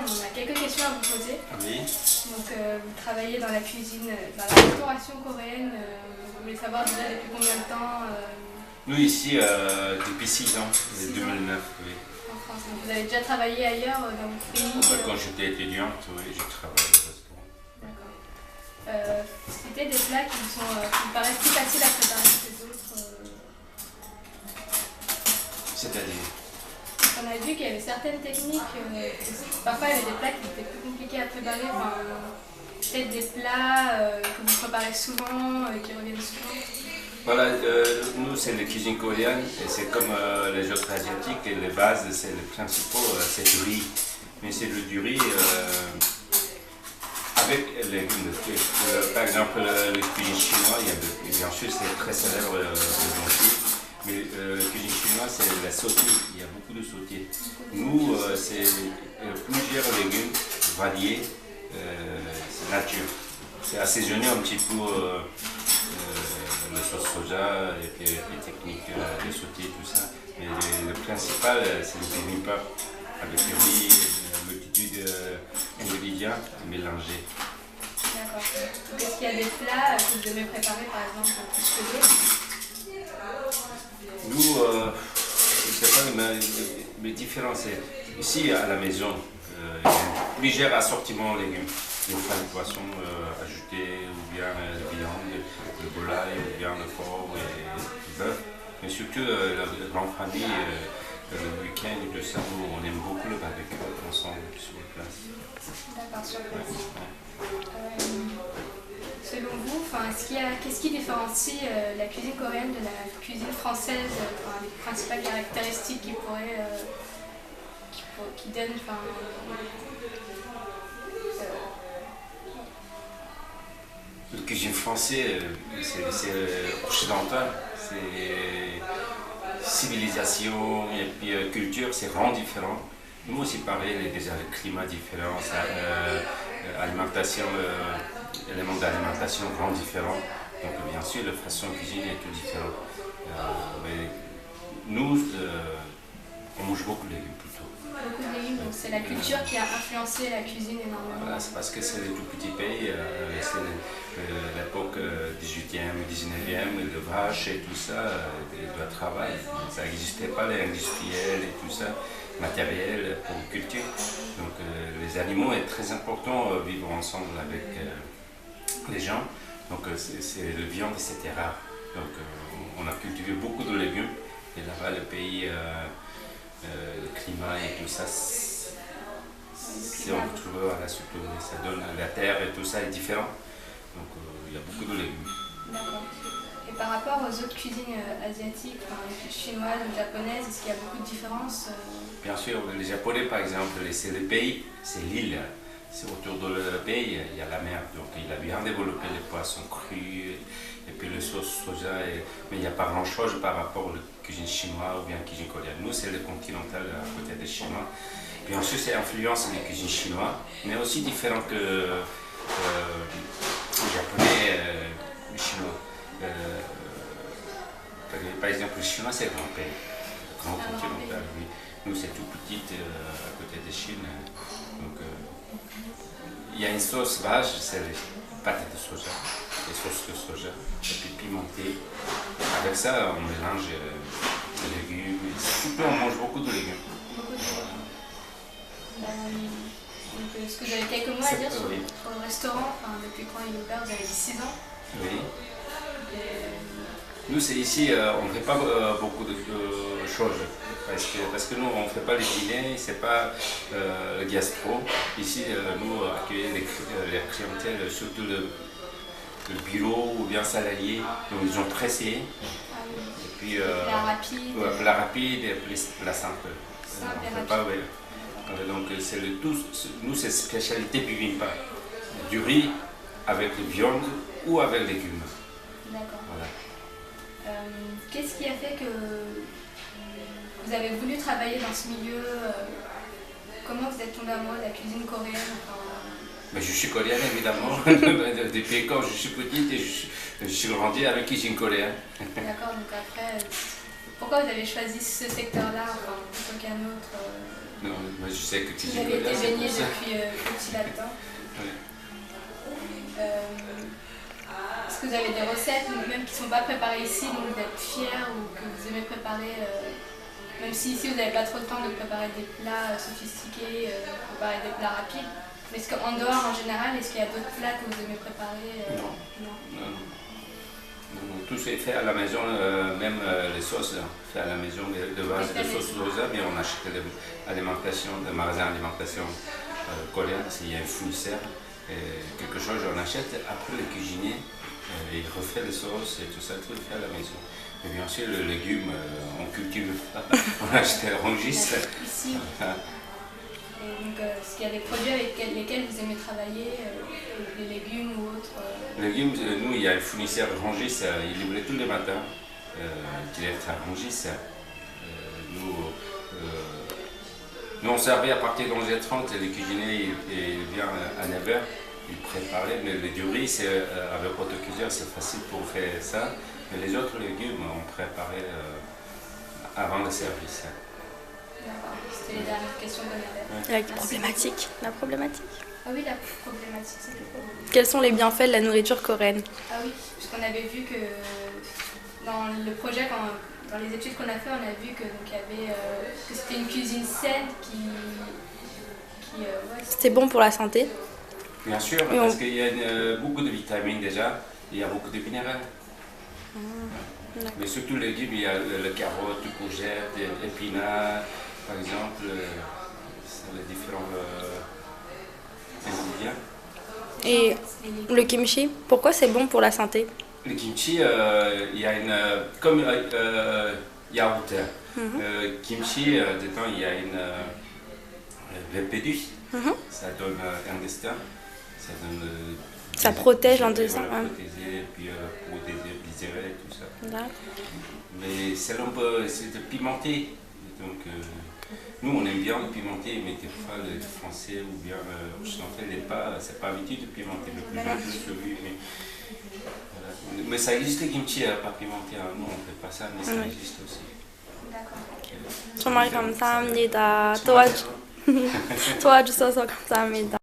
On a quelques questions à vous poser. Oui. Donc, vous travaillez dans la cuisine, dans la restauration coréenne. Vous voulez savoir déjà depuis combien de temps Nous ici, depuis 6 ans, 2009, oui. en France. Donc, vous avez déjà travaillé ailleurs dans votre pays Quand j'étais étudiante, oui, j'ai travaillé au restaurant. D'accord. Citer des plats qui me paraissent plus faciles à préparer que les autres. C'est-à-dire? On a vu qu'il y avait certaines techniques, parfois il y avait des plats qui étaient plus compliqués à préparer, peut-être des plats que vous préparez souvent et qui reviennent souvent. Voilà, nous c'est la cuisine coréenne et c'est comme les autres asiatiques, et les bases, c'est le principal, c'est du riz. Mais c'est du riz avec les légumes. Par exemple, le cuisine chinois, bien sûr c'est très célèbre le blanchi. Mais la cuisine chinoise, c'est la sauté. Il y a beaucoup de sauté. Nous, c'est plusieurs légumes variés, c'est nature. C'est assaisonné un petit peu le sauce soja et puis les techniques de sauté, tout ça. Mais le principal, c'est le bibimbap avec le riz, une multitude d'ingrédients mélangés. D'accord. Est-ce qu'il y a des plats que vous aimez préparer, par exemple, plus que d'autres? Nous, je ne sais pas, mais différents, c'est ici à la maison, il y a un léger assortiment de légumes. Des fois, le poisson ajouté, ou bien la viande, le volaille, ou bien le porc et le bœuf. Mais surtout, la grande famille, le week-end, tout ça, on aime beaucoup le barbecue ensemble sur place. D'accord, sur place. Ouais. Selon vous, qu'est-ce qui différencie la cuisine coréenne de la cuisine française, les principales caractéristiques qui donnent, La cuisine française, c'est occidental, c'est civilisation et puis culture, c'est vraiment différent. Nous aussi pareil, déjà le climat différent, alimentation, éléments d'alimentation vraiment différents. Donc bien sûr, la façon de cuisiner est tout différent. Mais nous, on mange beaucoup de légumes plutôt. Beaucoup de légumes, donc c'est la culture qui a influencé la cuisine énormément. Voilà, c'est parce que c'est des tout petits pays, c'est l'époque 18e, 19e, le vache et tout ça, le travail. Ça n'existait pas, les industriels et tout ça, matériel pour la culture. Donc les animaux est très important vivre ensemble avec les gens. Donc c'est le viande, c'était rare. Donc on a cultivé beaucoup de légumes et là-bas le pays, le climat et tout ça, si on retrouve voilà, surtout, ça donne la terre et tout ça est différent. Donc il y a beaucoup de légumes. D'accord. Et par rapport aux autres cuisines asiatiques, chinoises ou japonaises, est-ce qu'il y a beaucoup de différences Bien sûr, les Japonais par exemple, c'est le pays, c'est l'île. C'est autour de le pays, il y a la mer, donc il a bien développé les poissons crus et puis le sauce soja, mais il n'y a pas grand chose par rapport à la cuisine chinoise ou bien la cuisine coréenne. Nous, c'est le continental à côté des Chinois. Bien sûr, c'est influence des cuisines chinoises, mais aussi différent que les Japonais, les Chinois. Par exemple, le Chinois, c'est un grand pays, grand continental, oui. Nous, c'est tout petit à côté de Chine. Donc, il y a une sauce vache, c'est les pâtes de soja, les sauces de soja, et puis pimentées. Avec ça, on mélange les légumes. Surtout, on mange beaucoup de légumes. Donc, est-ce que vous avez quelques mots à dire sur le restaurant, depuis quand il est ouvert? Vous avez dit 6 ans. Oui. Nous, c'est ici, on ne fait pas beaucoup de choses. Parce que nous, on ne fait pas les dîners, c'est pas le gastro. Ici, nous, accueillons les clientèles, surtout le bureau ou bien salarié. Donc, ils ont pressé. Et puis, la rapide et la simple. Donc, c'est nous, c'est spécialité bibimbap. Du riz avec de viande ou avec légumes. D'accord. Voilà. Qu'est-ce qui a fait que vous avez voulu travailler dans ce milieu? Comment vous êtes tombé amoureux de la cuisine coréenne? Mais je suis coréen évidemment, depuis quand je suis petite et je suis grandi avec cuisine coréenne. D'accord, donc après, pourquoi vous avez choisi ce secteur-là plutôt qu'un autre? Non, moi je sais que Vous avez été baigné c'est pour ça. depuis petit là-dedans. Ouais. Est-ce que vous avez des recettes, même qui ne sont pas préparées ici, dont vous êtes fiers ou que vous aimez préparer, même si ici vous n'avez pas trop le temps de préparer des plats sophistiqués, préparer des plats rapides. Mais est-ce qu'en dehors, en général, est-ce qu'il y a d'autres plats que vous aimez préparer? Non. Tout est fait à la maison, même les sauces fait à la maison, de base de sauce soja, mais on achète l'alimentation, le magasin d'alimentation coréen, il y a un fournisseur, quelque chose on achète, après le cuisinier, il refait les sauces et tout ça, tout fait à la maison. Mais bien sûr, les légumes, on cultive pas, on achète rongis. Ici. Et donc, est-ce qu'il y a des produits avec lesquels vous aimez travailler, les légumes ou autres Les légumes, nous, il y a un fournisseur Rongis, il livrait tous les matins, qui est à Rongis. Nous, on servait à partir de 11h30, les cuisiniers, il vient à 9h, il préparait, mais le riz, avec autocuiseur, c'est facile pour faire ça. Mais les autres légumes, on préparait avant le service. D'accord, c'était les dernières questions qu'on avait. La problématique. La problématique. Ah oui, la problématique, c'était quoi? Quels sont les bienfaits de la nourriture coréenne? Ah oui, puisqu'on avait vu que dans le projet, dans les études qu'on a fait, on a vu que, donc, il y avait, que c'était une cuisine saine qui ouais, C'est bon pour la santé. Bien sûr, parce qu'il y a beaucoup de vitamines déjà, il y a beaucoup de minéraux. Mais surtout les légumes, il y a le carotte, le courgette, l'épinard, par exemple, c'est les différents ingrédients. Et le kimchi, pourquoi c'est bon pour la santé? Le kimchi, il y a une. Comme yaourt. Kimchi, dedans, il y a une VP12. Ça donne intestin. Ça donne. Ça protège l'intestin. Voilà, protéger, puis pour digérer et tout ça. D'accord. Mais c'est pimenté. Donc, nous, on aime bien le pimenté, mais des fois, les Français ou bien occidentaux, c'est pas habitué de pimenter. Le plus celui, voilà. Mais ça existe le kimchi pas pimenté. Hein. Nous, on ne fait pas ça, mais ça existe aussi. d'accord. 정말 감사합니다. 도와주셔서 감사합니다.